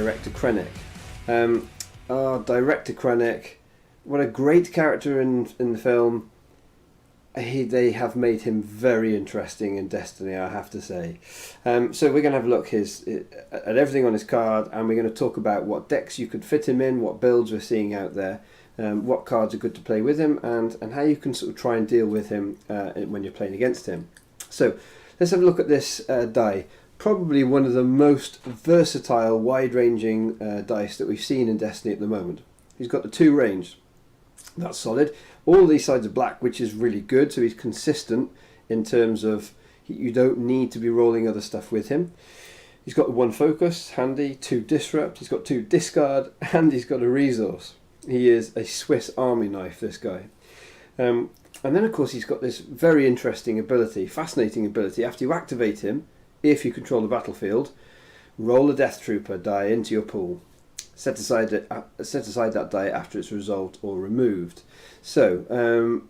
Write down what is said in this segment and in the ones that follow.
Director Krennic. Director Krennic, what a great character in the film. They have made him very interesting in Destiny, I have to say. So we're going to have a look at everything on his card, and we're going to talk about what decks you could fit him in, what builds we're seeing out there, what cards are good to play with him, and how you can sort of try and deal with him when you're playing against him. So let's have a look at this die. Probably one of the most versatile, wide-ranging dice that we've seen in Destiny at the moment. He's got the 2 range. That's solid. All these sides are black, which is really good, so he's consistent in terms of you don't need to be rolling other stuff with him. He's got the 1 focus, handy, 2 disrupt, he's got 2 discard, and he's got a resource. He is a Swiss Army knife, this guy. And then, of course, he's got this very interesting ability, fascinating ability. After you activate him, if you control the battlefield, roll a Death Trooper die into your pool. Set aside that die after it's resolved or removed. So,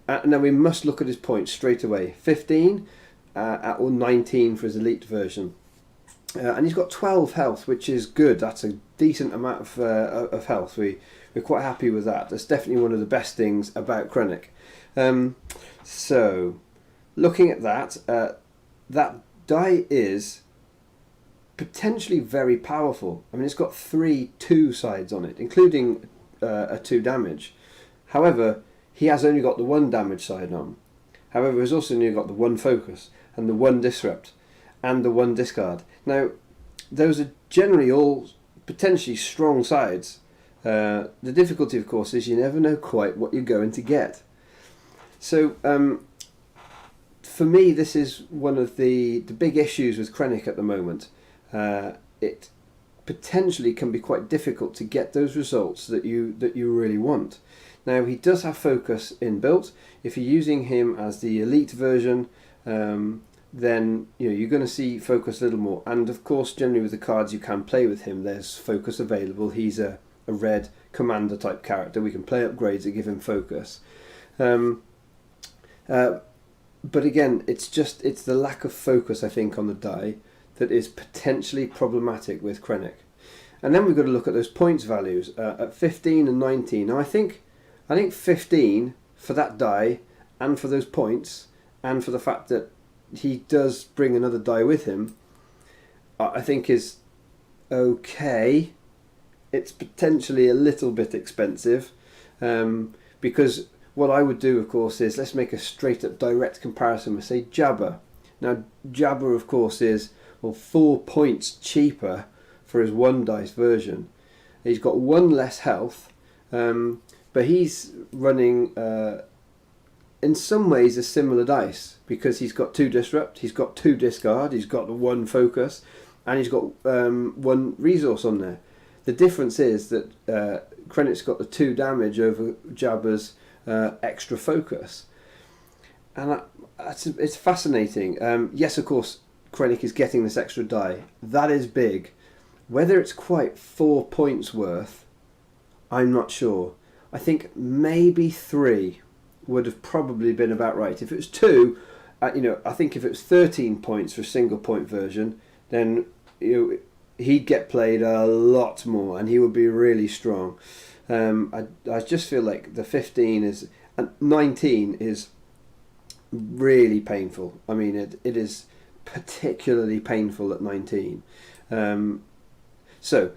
and then we must look at his points straight away. 15 or 19 for his elite version. And he's got 12 health, which is good. That's a decent amount of health. We're quite happy with that. That's definitely one of the best things about Krennic. So, looking at that, that die is potentially very powerful. I mean, it's got 3 2 sides on it, including a 2 damage. However, he has only got the 1 damage side on. However, he's also only got the 1 focus and the 1 disrupt and the 1 discard. Now, those are generally all potentially strong sides. The difficulty, of course, is you never know quite what you're going to get. So, for me, this is one of the big issues with Krennic at the moment. It potentially can be quite difficult to get those results that you really want. Now, he does have focus inbuilt. If you're using him as the elite version, then you're going to see focus a little more. And of course, generally with the cards you can play with him, there's focus available. He's a red commander type character. We can play upgrades that give him focus. But again, it's the lack of focus, I think, on the die that is potentially problematic with Krennic. And then we've got to look at those points values at 15 and 19. Now I think 15 for that die and for those points and for the fact that he does bring another die with him, I think is okay. It's potentially a little bit expensive because what I would do, of course, is let's make a straight up direct comparison with, say, Jabba. Now Jabba, of course, is 4 points cheaper for his 1 dice version. He's got 1 less health, but he's running in some ways a similar dice because he's got 2 disrupt, he's got 2 discard, he's got the 1 focus, and he's got 1 resource on there. The difference is that Krennic's got the 2 damage over Jabba's extra focus, and it's fascinating. Yes, of course, Krennic is getting this extra die. That is big. Whether it's quite 4 points worth, I'm not sure. I think maybe 3 would have probably been about right. If it was 2, I think if it was 13 points for a single point version, then he'd get played a lot more and he would be really strong. I just feel like the 15 is, and 19 is really painful. I mean, it is particularly painful at 19. So,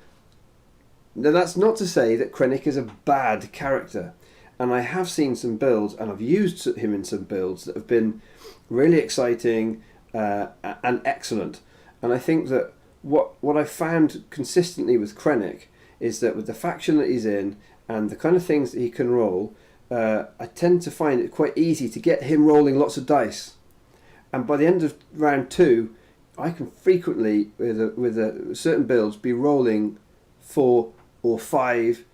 now that's not to say that Krennic is a bad character. And I have seen some builds, and I've used him in some builds that have been really exciting and excellent. And I think that what I've found consistently with Krennic is that with the faction that he's in and the kind of things that he can roll, I tend to find it quite easy to get him rolling lots of dice. And by the end of round 2, I can frequently, with certain builds, be rolling 4 or 5,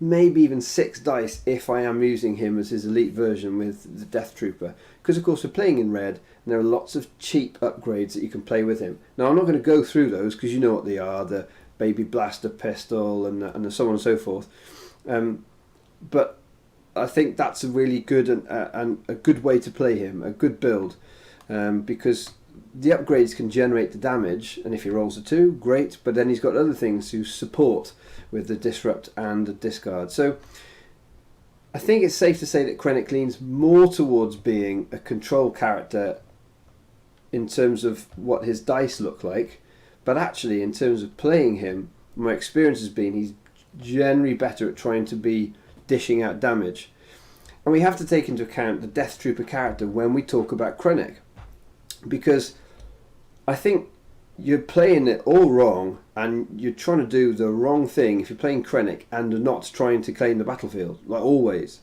maybe even 6 dice if I am using him as his elite version with the Death Trooper. Because of course we're playing in red, and there are lots of cheap upgrades that you can play with him. Now I'm not going to go through those because you know what they are, the baby blaster pistol and so on and so forth. But I think that's a really good and a good way to play him, a good build, because the upgrades can generate the damage, and if he rolls a 2, great, but then he's got other things to support with the disrupt and the discard. So I think it's safe to say that Krennic leans more towards being a control character in terms of what his dice look like, but actually in terms of playing him, my experience has been he's generally better at trying to be dishing out damage. And we have to take into account the Death Trooper character when we talk about Krennic, because I think you're playing it all wrong and you're trying to do the wrong thing if you're playing Krennic and not trying to claim the battlefield, like always.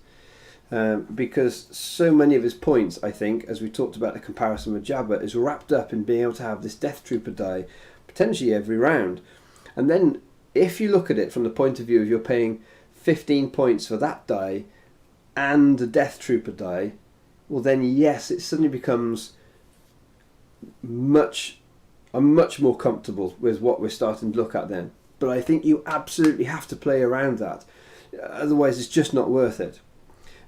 Because so many of his points, I think, as we talked about the comparison with Jabba, is wrapped up in being able to have this Death Trooper die potentially every round. And then if you look at it from the point of view of you're paying 15 points for that die and the Death Trooper die, well then yes, it suddenly becomes I'm much more comfortable with what we're starting to look at then. But I think you absolutely have to play around that. Otherwise it's just not worth it.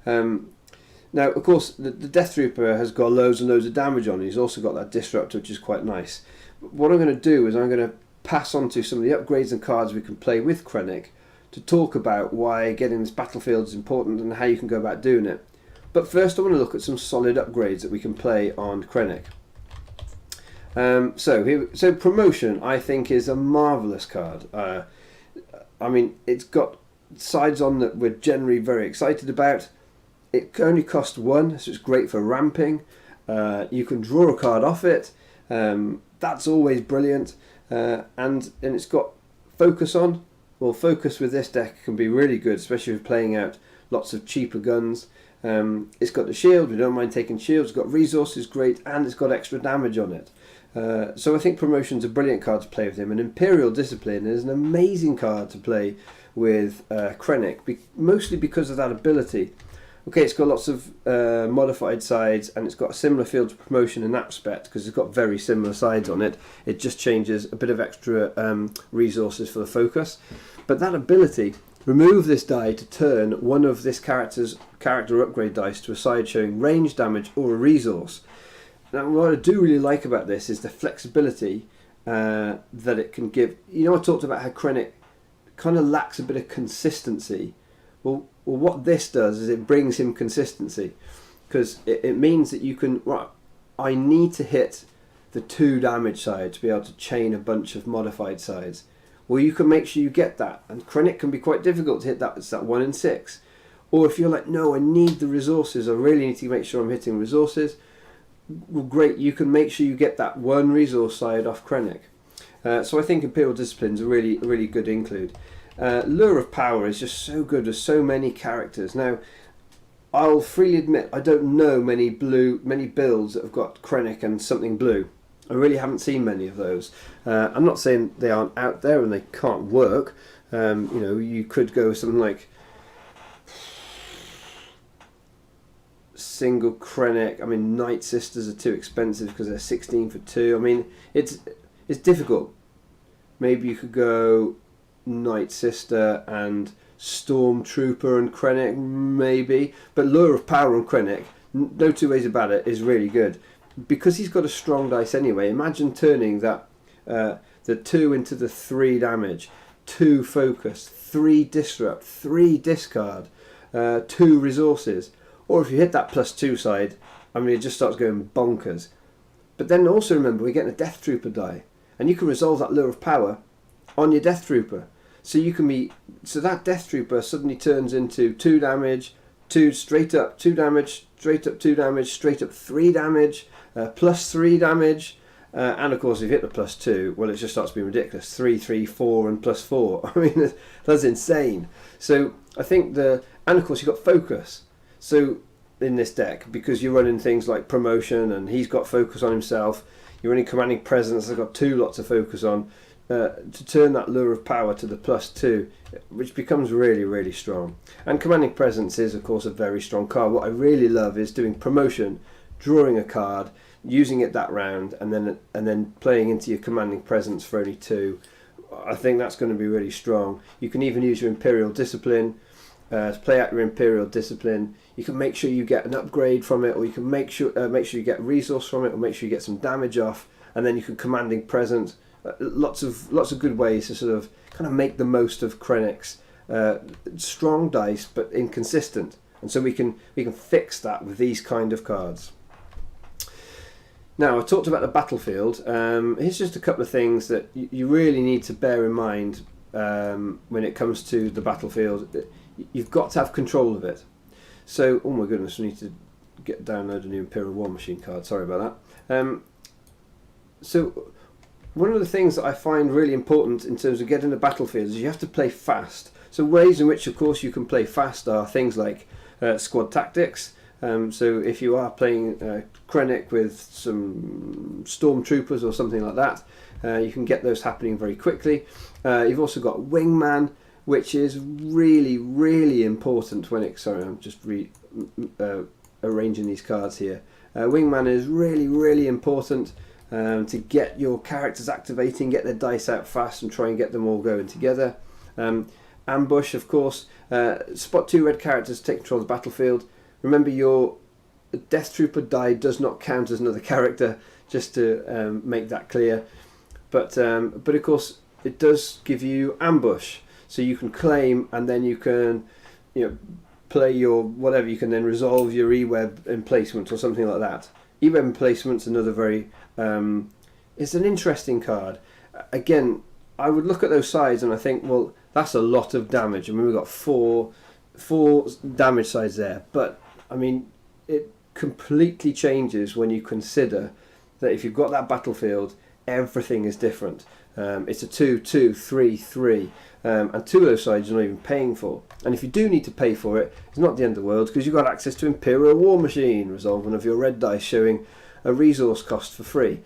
Now, of course, the Death Trooper has got loads and loads of damage on. He's also got that disrupt, which is quite nice. But what I'm going to do is I'm going to pass on to some of the upgrades and cards we can play with Krennic to talk about why getting this battlefield is important and how you can go about doing it. But first I want to look at some solid upgrades that we can play on Krennic. So Promotion, I think, is a marvellous card. I mean, it's got sides on that we're generally very excited about. It only costs 1, so it's great for ramping. You can draw a card off it. That's always brilliant. And it's got focus on. Well, focus with this deck can be really good, especially if playing out lots of cheaper guns. It's got the shield. We don't mind taking shields. It's got resources, great, and it's got extra damage on it. So I think Promotion's a brilliant card to play with him. And Imperial Discipline is an amazing card to play with Krennic, mostly because of that ability. Okay, it's got lots of modified sides, and it's got a similar field to Promotion in that respect, because it's got very similar sides on it. It just changes a bit of extra resources for the focus. But that ability, remove this die to turn one of this character's character upgrade dice to a side showing range damage or a resource. Now, what I do really like about this is the flexibility that it can give. You know, I talked about how Krennic kind of lacks a bit of consistency. Well, what this does is it brings him consistency, because it means that you can, right, I need to hit the 2 damage side to be able to chain a bunch of modified sides. Well, you can make sure you get that, and Krennic can be quite difficult to hit that. It's that 1 in 6. Or if you're like, no, I need the resources, I really need to make sure I'm hitting resources. Well, great, you can make sure you get that 1 resource side off Krennic. So I think Imperial Discipline's a really good include. Lure of Power is just so good with so many characters. Now, I'll freely admit I don't know many builds that have got Krennic and something blue. I really haven't seen many of those. I'm not saying they aren't out there and they can't work. You know, you could go with something like single Krennic. I mean, Night Sisters are too expensive because they're 16 for 2. I mean, it's difficult. Maybe you could go Night Sister and Stormtrooper and Krennic, maybe. But Lure of Power and Krennic, no two ways about it, is really good. Because he's got a strong dice anyway, imagine turning that the 2 into the 3 damage, 2 focus, 3 disrupt, 3 discard, 2 resources. Or if you hit that +2 side, I mean, it just starts going bonkers. But then also remember, we're getting a Death Trooper die, and you can resolve that Lure of Power on your Death Trooper. So that Death Trooper suddenly turns into 2 damage, 2 straight up 2 damage, straight up 2 damage, straight up 3 damage, +3 damage, and of course if you hit the +2, well, it just starts being ridiculous. 3, 3, 4 and +4. I mean, that's insane. So I think and of course you've got focus. So in this deck, because you're running things like Promotion and he's got focus on himself, you're running Commanding Presence, I've got 2 lots of focus on, to turn that Lure of Power to the +2, which becomes really strong. And Commanding Presence is of course a very strong card. What I really love is doing Promotion, drawing a card, using it that round, and then playing into your Commanding Presence for only 2. I think that's going to be really strong. You can even use your Imperial Discipline to play out your Imperial Discipline. You can make sure you get an upgrade from it, or you can make sure you get resource from it, or make sure you get some damage off, and then you can commanding present. Lots of good ways to sort of kind of make the most of Krennic's strong dice, but inconsistent. And so we can fix that with these kind of cards. Now, I talked about the battlefield. Here's just a couple of things that you really need to bear in mind when it comes to the battlefield. You've got to have control of it. So, oh my goodness, I need to download a new Imperial War Machine card. Sorry about that. So, one of the things that I find really important in terms of getting the battlefield is you have to play fast. So, ways in which, of course, you can play fast are things like squad tactics. So if you are playing Krennic with some stormtroopers or something like that, you can get those happening very quickly. You've also got wingman, which is really, really important when it... Sorry, I'm just arranging these cards here. Wingman is really, really important to get your characters activating, get their dice out fast and try and get them all going together. Ambush, of course. Spot 2 red characters to take control of the battlefield. Remember, your Death Trooper die does not count as another character, just to make that clear. But of course, it does give you ambush, so you can claim, and then you can, play your whatever. You can then resolve your E-web emplacement or something like that. E-web emplacement's another very. It's an interesting card. Again, I would look at those sides and I think, well, that's a lot of damage. I mean, we've got four damage sides there, but I mean, it completely changes when you consider that if you've got that battlefield, everything is different. It's a 2, 2, 3, 3, and 2 of those sides you're not even paying for. And if you do need to pay for it, it's not the end of the world, because you've got access to Imperial War Machine, resolve one of your red dice showing a resource cost for free.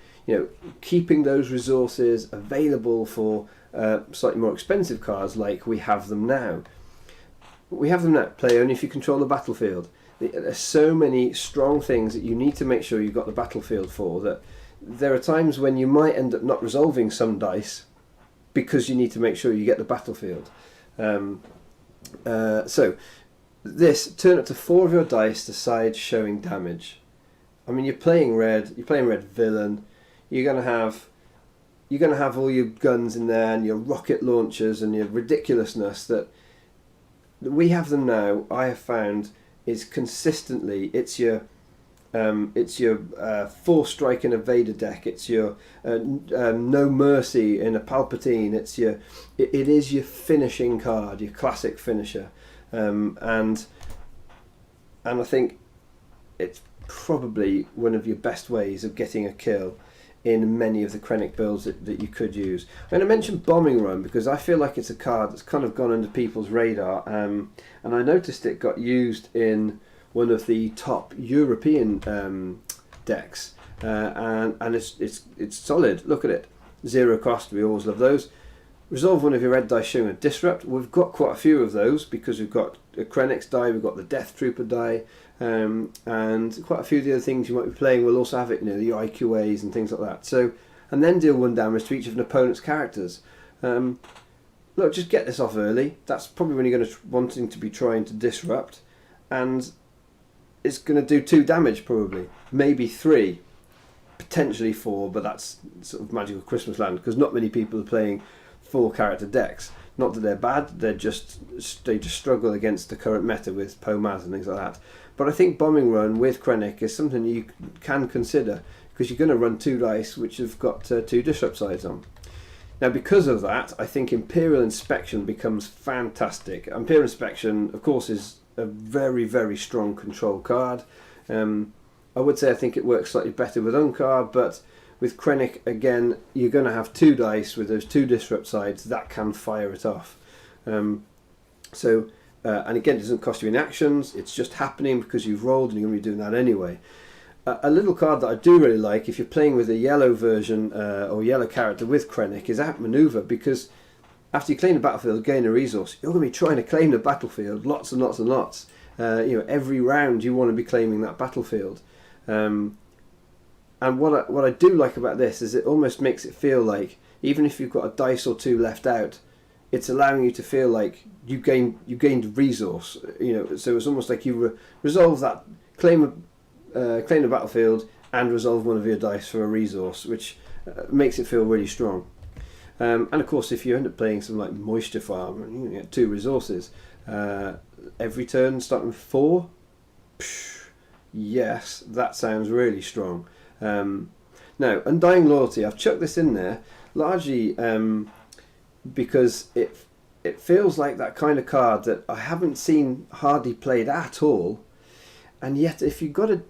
Keeping those resources available for slightly more expensive cards like we have them now. We have them now. Play only if you control the battlefield. There's so many strong things that you need to make sure you've got the battlefield for, that there are times when you might end up not resolving some dice because you need to make sure you get the battlefield. So this, turn up to 4 of your dice to side showing damage. I mean, you're playing red villain. You're gonna have all your guns in there and your rocket launchers and your ridiculousness that we have them now. I have found is consistently it's your 4 strike in a Vader deck. It's your no mercy in a Palpatine. It is your finishing card, your classic finisher, and I think it's probably one of your best ways of getting a kill in many of the Krennic builds that you could use. I'm going to mention Bombing Run because I feel like it's a card that's kind of gone under people's radar, and I noticed it got used in one of the top European decks, and it's solid. Look at it, 0 cost. We always love those. Resolve one of your red dice showing a disrupt. We've got quite a few of those because we've got a Krennic's die, we've got the Death Trooper die, and quite a few of the other things you might be playing will also have it, the IQAs and things like that. So, and then deal 1 damage to each of an opponent's characters. Look, just get this off early. That's probably when you're going to wanting to be trying to disrupt, and it's going to do 2 damage probably, maybe 3, potentially 4, but that's sort of magical Christmas land because not many people are playing 4 character decks. Not that they're bad, they just struggle against the current meta with Pomaz and things like that. But I think Bombing Run with Krennic is something you can consider because you're going to run 2 dice which have got 2 disrupt sides on. Now, because of that, I think Imperial Inspection becomes fantastic. Imperial Inspection, of course, is a very, very strong control card. I would say I think it works slightly better with Unkar, but with Krennic, again, you're going to have 2 dice with those 2 disrupt sides that can fire it off. And again, it doesn't cost you any actions, it's just happening because you've rolled and you're going to be doing that anyway. A little card that I do really like if you're playing with a yellow version or yellow character with Krennic is Outmaneuver, because after you claim the battlefield, gain a resource, you're going to be trying to claim the battlefield lots and lots and lots. Every round you want to be claiming that battlefield. And what I do like about this is it almost makes it feel like even if you've got a dice or 2 left out, it's allowing you to feel like you gained resource. So it's almost like you resolve that, claim the battlefield and resolve one of your dice for a resource, which makes it feel really strong. And of course, if you end up playing something like Moisture Farm, you get 2 resources every turn, starting with 4. Yes, that sounds really strong. Now, Undying Loyalty, I've chucked this in there largely because it feels like that kind of card that I haven't seen hardly played at all, and yet if you've got a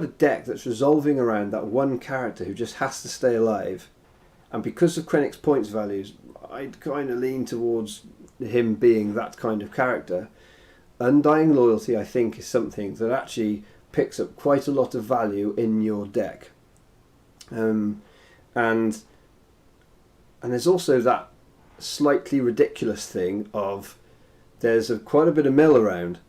deck that's resolving around that one character who just has to stay alive, and because of Krennic's points values, I'd kind of lean towards him being that kind of character. Undying Loyalty, I think, is something that actually picks up quite a lot of value in your deck. And there's also that slightly ridiculous thing of there's quite a bit of mill around,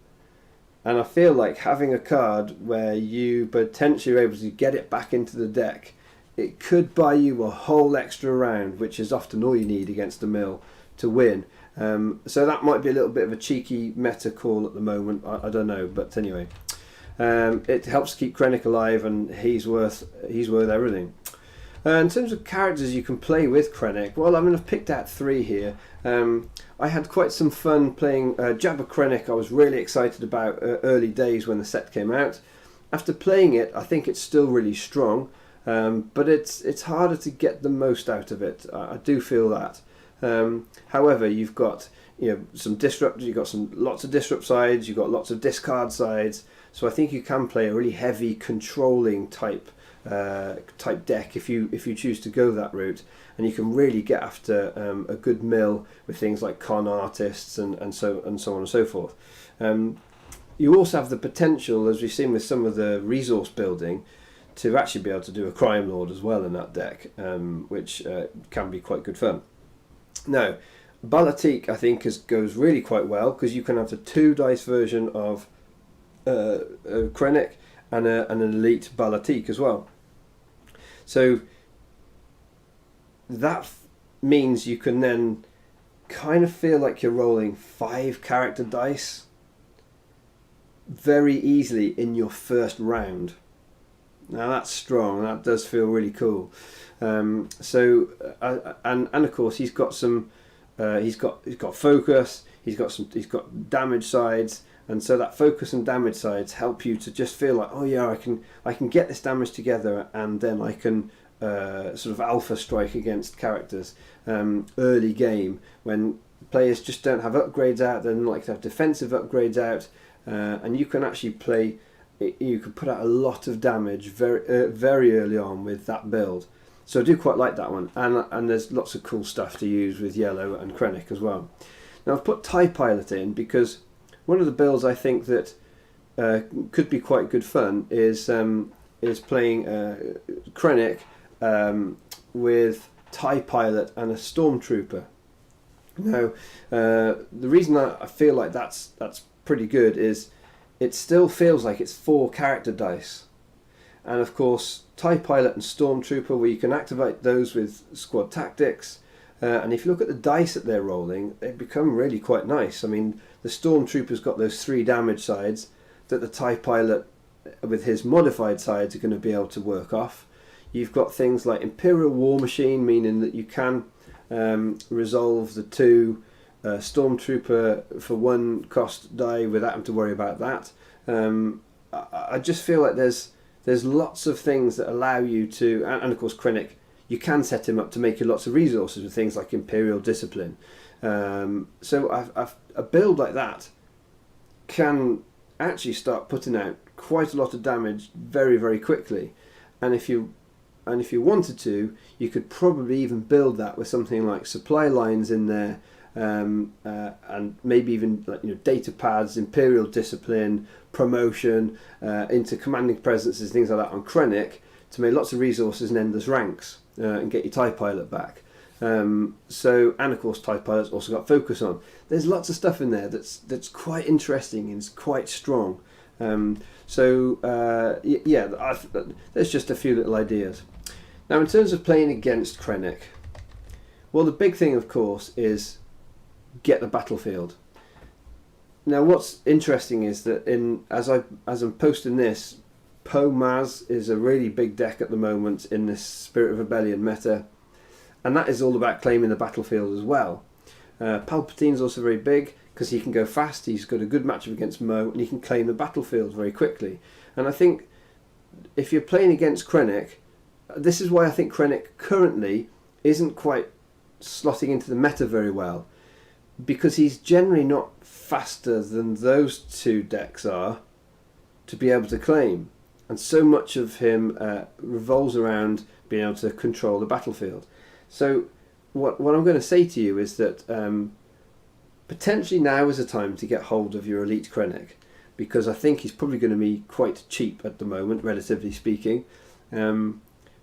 and I feel like having a card where you potentially are able to get it back into the deck, it could buy you a whole extra round, which is often all you need against a mill to win. So that might be a little bit of a cheeky meta call at the moment. I don't know, but anyway, it helps keep Krennic alive, and he's worth everything. In terms of characters you can play with Krennic, well, I've picked out 3 here. I had quite some fun playing Jabba Krennic. I was really excited about early days when the set came out. After playing it, I think it's still really strong, but it's harder to get the most out of it. I do feel that. However, you've got some disrupt, you've got lots of disrupt sides, you've got lots of discard sides. So I think you can play a really heavy controlling type deck if you choose to go that route, and you can really get after a good mill with things like con artists and so on and so forth. You also have the potential, as we've seen with some of the resource building, to actually be able to do a Crime Lord as well in that deck, which can be quite good fun. Now, Balatik I think goes really quite well because you can have the 2 dice version of Krennic and an elite Balatik as well. So that means you can then kind of feel like you're rolling 5 character dice very easily in your first round. Now that's strong. That does feel really cool. And of course he's got some. He's got focus. He's got damage sides. And so that focus and damage sides help you to just feel like, oh yeah, I can get this damage together, and then I can sort of alpha strike against characters early game when players just don't have upgrades out. They don't like to have defensive upgrades out, and you can actually play. You can put out a lot of damage very early on with that build. So I do quite like that one, and there's lots of cool stuff to use with Yellow and Krennic as well. Now I've put TIE Pilot in because one of the builds I think that could be quite good fun is playing Krennic with TIE Pilot and a Stormtrooper. Now, the reason I feel like that's pretty good is it still feels like it's 4 character dice, and of course TIE Pilot and Stormtrooper, where you can activate those with squad tactics. And if you look at the dice that they're rolling, they become really quite nice. I mean, the Stormtrooper's got those 3 damage sides that the TIE Pilot with his modified sides are going to be able to work off. You've got things like Imperial War Machine, meaning that you can resolve the 2 Stormtrooper for 1 cost die without having to worry about that. I just feel like there's lots of things that allow you to, and of course Krennic, you can set him up to make you lots of resources with things like Imperial Discipline. So a build like that can actually start putting out quite a lot of damage very, very quickly. And if you wanted to, you could probably even build that with something like supply lines in there, and maybe even data pads, Imperial Discipline, promotion into commanding presences, things like that on Krennic, to make lots of resources and endless ranks. And get your TIE Pilot back. And of course TIE Pilot's also got focus on. There's lots of stuff in there that's quite interesting and it's quite strong. There's just a few little ideas. Now in terms of playing against Krennic, well, the big thing of course is get the battlefield. Now, what's interesting is that as I'm posting this, Poe-Maz is a really big deck at the moment in this Spirit of Rebellion meta, and that is all about claiming the battlefield as well. Palpatine's also very big because he can go fast, he's got a good matchup against Mo, and he can claim the battlefield very quickly. And I think if you're playing against Krennic, this is why I think Krennic currently isn't quite slotting into the meta very well, because he's generally not faster than those two decks are to be able to claim. And so much of him revolves around being able to control the battlefield. So what I'm going to say to you is that potentially now is a time to get hold of your elite Krennic, because I think he's probably going to be quite cheap at the moment, relatively speaking.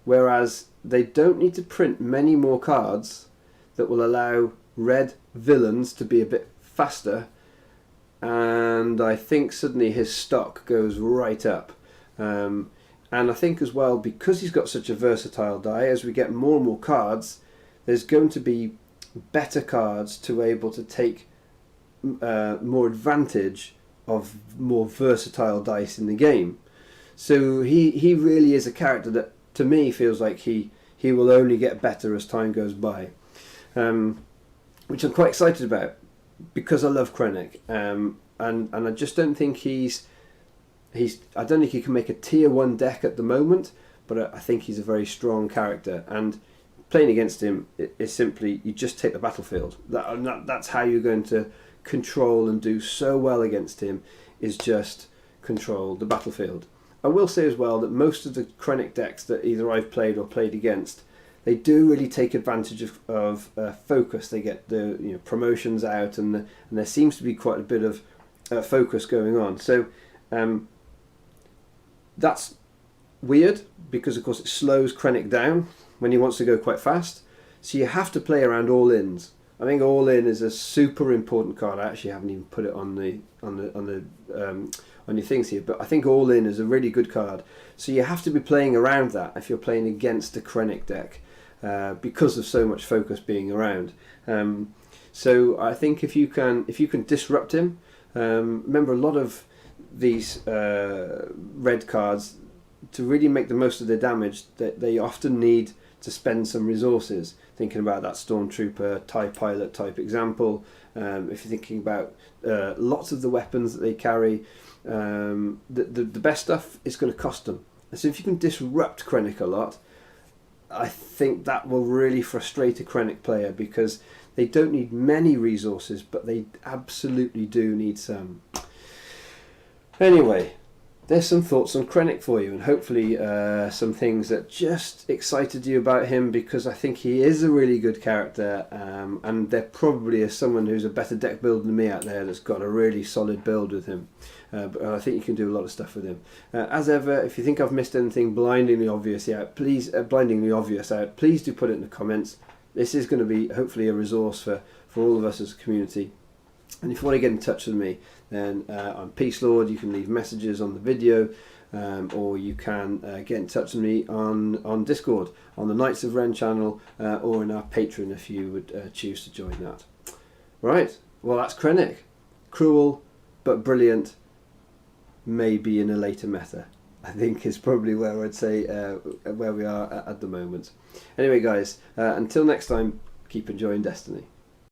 Whereas they don't need to print many more cards that will allow red villains to be a bit faster, and I think suddenly his stock goes right up. And I think as well, because he's got such a versatile die, as we get more and more cards, there's going to be better cards to be able to take more advantage of more versatile dice in the game. So he really is a character that to me feels like he will only get better as time goes by, which I'm quite excited about, because I love Krennic, and I just don't think I don't think he can make a tier 1 deck at the moment, but I think he's a very strong character, and playing against him is simply, you just take the battlefield. That's how you're going to control and do so well against him, is just control the battlefield. I will say as well that most of the Krennic decks that either I've played or played against, they do really take advantage of focus. They get the promotions out, and there seems to be quite a bit of focus going on. So that's weird, because of course it slows Krennic down when he wants to go quite fast. So you have to play around all-ins. I think all-in is a super important card. I actually haven't even put it on your things here, but I think all-in is a really good card. So you have to be playing around that if you're playing against a Krennic deck, because of so much focus being around. So I think if you can disrupt him, remember a lot of these red cards, to really make the most of their damage, that they often need to spend some resources. Thinking about that Stormtrooper, TIE Pilot type example, if you're thinking about lots of the weapons that they carry, the best stuff is going to cost them. So if you can disrupt Krennic a lot, I think that will really frustrate a Krennic player, because they don't need many resources, but they absolutely do need some. Anyway, there's some thoughts on Krennic for you, and hopefully some things that just excited you about him, because I think he is a really good character, and there probably is someone who's a better deck builder than me out there that's got a really solid build with him. But I think you can do a lot of stuff with him. As ever, if you think I've missed anything blindingly obvious out, please do put it in the comments. This is going to be hopefully a resource for all of us as a community. And if you want to get in touch with me, then I'm Peace Lord. You can leave messages on the video, or you can get in touch with me on Discord, on the Knights of Ren channel, or in our Patreon if you would choose to join that. Right, well, that's Krennic. Cruel but brilliant, maybe in a later meta, I think is probably where I'd say where we are at the moment. Anyway guys, until next time, keep enjoying Destiny.